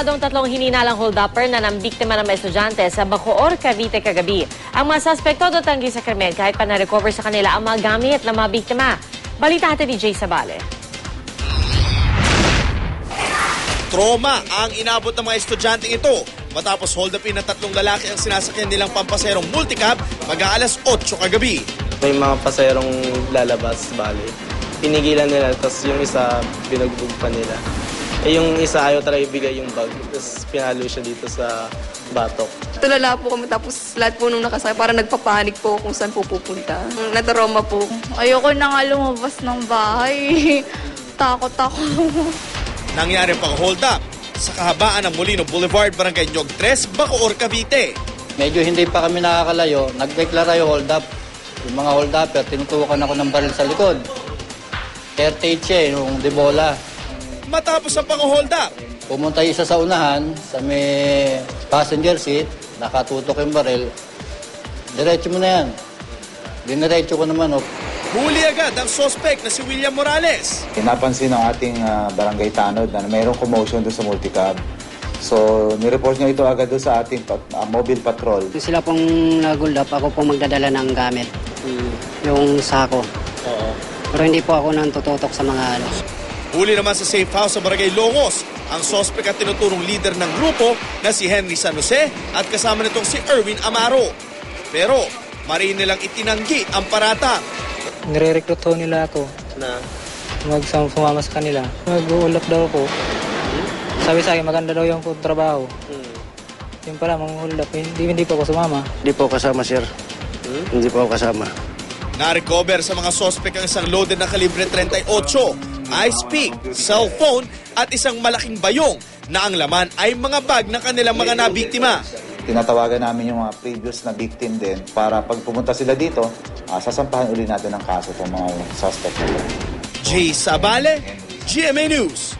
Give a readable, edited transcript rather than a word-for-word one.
Arestyadong tatlong hininalang hold-upper na nambiktima ng mga estudyante sa Bacoor, Cavite kagabi. Ang mga suspekto tanggi sa krimen kahit pa na-recover sa kanila ang mga gamit ng mga biktima. Balita natin ni Jay Sabale. Trauma ang inabot ng mga estudyanteng ito matapos hold-upin ng tatlong lalaki ang sinasakyan nilang pampaserong multicab mag-aalas 8 kagabi. May mga paserong lalabas, bali. Pinigilan nila, tapos yung isa binugbog pa nila. Yung isa ayaw talaga ibigay yung bag, tapos pinalo siya dito sa batok. Tulala po kami, tapos lahat po nung nakasakay, parang nagpapanik po kung saan po pupunta. Nataroma po. Ayoko na nga lumabas ng bahay. Takot ako. Nangyari pang hold up sa kahabaan ng Molino Boulevard, Barangay Nyog 3, Bacoor, Cavite. Medyo hindi pa kami nakakalayo, nagdeklara yung hold up. Yung mga hold upper, tinutukan ako ng baril sa likod. 38 siya, yung debola. Matapos ang pang-hold up, Pumunta isa sa unahan, sa may passenger seat, nakatutok yung baril. Diretso mo na yan. Diniretso ko naman, huli agad ang suspect na si William Morales. Napansin ng ating barangay tanod na mayroong commotion doon sa multicab. So, nireport niya ito agad doon sa ating mobile patrol. Sila pong nag-hold up, ako pong magdadala ng gamit. Yung sako. Pero hindi po ako nang tututok sa mga Huli naman sa safe house sa Barangay Longos ang suspect at tinuturong leader ng grupo na si Henry San Jose at kasama nitong si Erwin Amaro. Pero marin nilang itinanggi ang paratang. Nire-recruit nila ako Na? sumama sa kanila. Mag-uulap daw ako. Sabi sa akin, maganda daw yung trabaho. Yung pala, mga-hold up. Hindi po ako sumama. Hindi po kasama, sir. Hindi po ako kasama. Na-recover sa mga suspect ang isang loaded na kalibre 38, ice pick, cellphone at isang malaking bayong na ang laman ay mga bag ng kanilang mga nabiktima. Tinatawagan namin yung mga previous na victim din para pag pumunta sila dito, sasampahan uli natin ang kaso ng mga suspect nila. Jay Sabale, GMA News.